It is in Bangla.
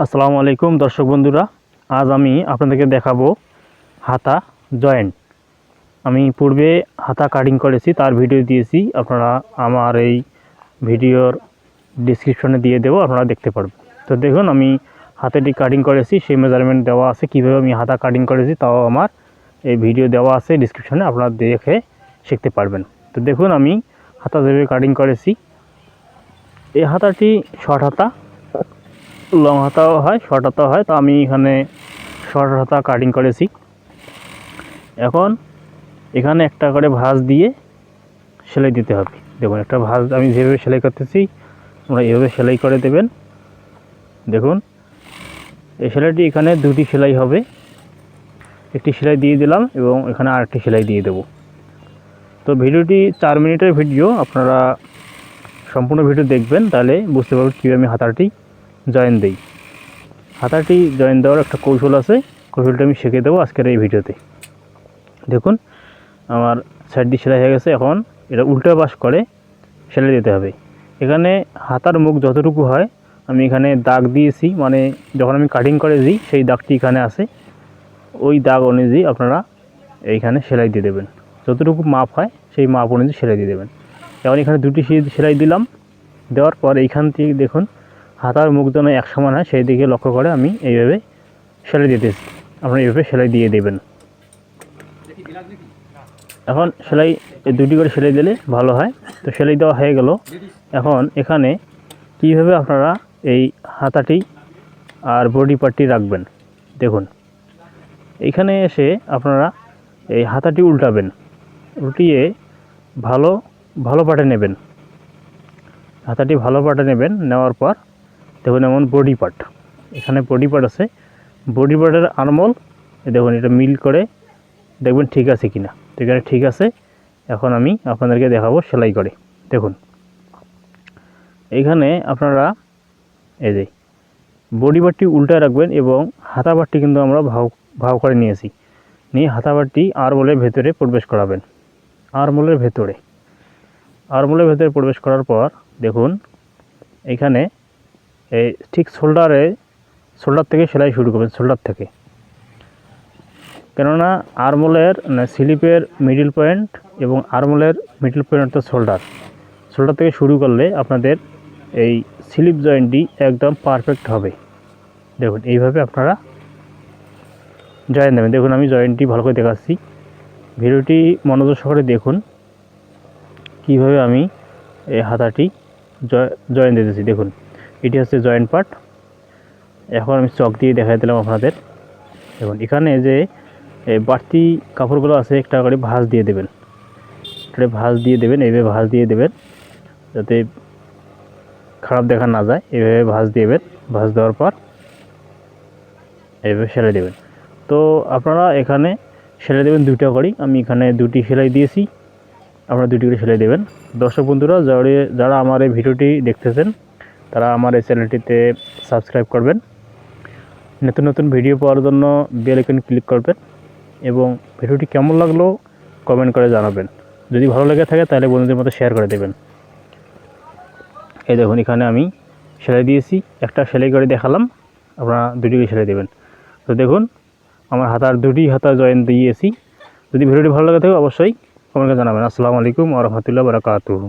আসসালামু আলাইকুম দর্শক বন্ধুরা, আজ আমি আপনাদেরকে দেখাবো হাতা জয়েন্ট। আমি পূর্বে হাতা কাটিং করেছি, তার ভিডিও দিয়েছি। আপনারা আমার এই ভিডিওর ডিসক্রিপশনে দিয়ে দেবো, আপনারা দেখতে পারবেন। তো দেখুন, আমি হাতাটি কাটিং করেছি, সেই মেজারমেন্ট দেওয়া আছে। কীভাবে আমি হাতা কাটিং করেছি তাও আমার এই ভিডিও দেওয়া আছে ডিসক্রিপশনে, আপনারা দেখে শিখতে পারবেন। তো দেখুন, আমি হাতা যেভাবে কাটিং করেছি, এই হাতাটি শর্ট হাতা, লং হাতাও হয়, শর্ট হাতাও হয়। তো আমি এখানে শর্ট হাতা কাটিং করেছি। এখন এখানে একটা করে ভাঁজ দিয়ে সেলাই দিতে হবে। দেখুন, একটা ভাঁজ আমি যেভাবে সেলাই করতেছি, তোমরা এইভাবে সেলাই করে দেবেন। দেখুন, এই সেলাইটি এখানে দুটি সেলাই হবে। একটি সেলাই দিয়ে দিলাম এবং এখানে আরেকটি সেলাই দিয়ে দেব। তো ভিডিওটি 4 মিনিটের ভিডিও, আপনারা সম্পূর্ণ ভিডিও দেখবেন, তাহলে বুঝতে পারবেন কীভাবে আমি হাতাটি জয়েন দিই। হাতাটি জয়েন দেওয়ার একটা কৌশল আছে, কৌশলটা আমি শিখিয়ে দেবো আজকের এই ভিডিওতে। দেখুন, আমার সাইড দিয়ে সেলাই হয়ে গেছে। এখন এটা উল্টো পাশ করে সেলাই দিতে হবে। এখানে হাতার মুখ যতটুকু হয় আমি এখানে দাগ দিয়েছি, মানে যখন আমি কাটিং করে দিই সেই দাগটি এখানে আছে। ওই দাগ অনুযায়ী আপনারা এইখানে সেলাই দিয়ে দেবেন। যতটুকু মাপ হয় সেই মাপ অনুযায়ী সেলাই দিয়ে দেবেন। এখন এখানে দুটি সেলাই দিলাম। দেওয়ার পর এইখান থেকে দেখুন, হাতার মুখ যেন এক সমান হয় সেই দিকে লক্ষ্য করে আমি এইভাবে সেলাই দিতেছি। আপনারা এইভাবে সেলাই দিয়ে দেবেন। এখন সেলাই দুটি করে সেলাই দিলে ভালো হয়। তো সেলাই দেওয়া হয়ে গেল। এখন এখানে কীভাবে আপনারা এই হাতাটি আর বডি পার্টটি রাখবেন, দেখুন। এইখানে এসে আপনারা এই হাতাটি উল্টাবেন, উল্টিয়ে ভালো পাটে নেবেন। হাতাটি ভালো পাটে নেবেন। নেওয়ার পর দেখুন, এমন বডি পার্ট, এখানে বডি পার্ট আছে। বডি পার্টের আরমোল দেখুন, এটা মিল করে দেখবেন ঠিক আছে কিনা। তো এখানে ঠিক আছে। এখন আমি আপনাদেরকে দেখাবো সেলাই করে। দেখুন, এইখানে আপনারা এই যে বডি পার্টটি উল্টায় রাখবেন এবং হাতা পার্টটি কিন্তু আমরা ভাও করে নিয়েছি। নিয়ে হাতা পার্টটি আরমোলের ভেতরে প্রবেশ করাবেন। আরমোলের ভেতরে প্রবেশ করার পর দেখুন, এইখানে এই ঠিক শোল্ডার থেকে সেলাই শুরু করবেন, শোল্ডার থেকে। কেননা আরমোলের স্লিপের মিডল পয়েন্ট এবং আরমোলের মিডল পয়েন্ট তো শোল্ডার থেকে শুরু করলে আপনাদের এই স্লিপ জয়েন্টটি একদম পারফেক্ট হবে। দেখুন, এইভাবে আপনারা জয়েন দেবেন। দেখুন, আমি জয়েন্টটি ভালো করে দেখাচ্ছি। ভিডিওটি মনোযোগ সহকারে দেখুন কীভাবে আমি এই হাতাটি জয়েন দিতেছি। দেখুন, এটি হচ্ছে জয়েন্ট পার্ট। এখন আমি চক দিয়ে দেখাই দিলাম আপনাদের। দেখুন, এখানে যে বাড়তি কাপড়গুলো আছে একটা করে ভাঁজ দিয়ে দেবেন। এইভাবে ভাঁজ দিয়ে দেবেন যাতে খারাপ দেখা না যায়। এইভাবে ভাঁজ দেবেন। ভাঁজ দেওয়ার পর এইভাবে সেলাই দেবেন। তো আপনারা এখানে সেলাই দেবেন দুইটা করেই। আমি এখানে দুটি সেলাই দিয়েছি, আপনারা দুটি করে সেলাই দেবেন। দর্শক বন্ধুরা, যারা আমার এই ভিডিওটি দেখতেছেন তারা আমার এই চ্যানেলটিতে সাবস্ক্রাইব করবেন। নতুন ভিডিও পাওয়ার জন্য বেল আইকন ক্লিক করবেন এবং ভিডিওটি কেমন লাগলো কমেন্ট করে জানাবেন। যদি ভালো লেগে থাকে তাহলে বন্ধুদের মধ্যে শেয়ার করে দেবেন। এই দেখুন, এখানে আমি সেলাই দিয়েছি, একটা সেলাই করে দেখালাম, আপনারা দুটি করে সেলাই দেবেন। তো দেখুন, আমার দুটি হাতা জয়েন দিয়েছি। যদি ভিডিওটি ভালো লাগে থাকে অবশ্যই কমেন্ট করে জানাবেন। আসসালামু আলাইকুম ওয়া রাহমাতুল্লাহি ওয়া বারাকাতুহু।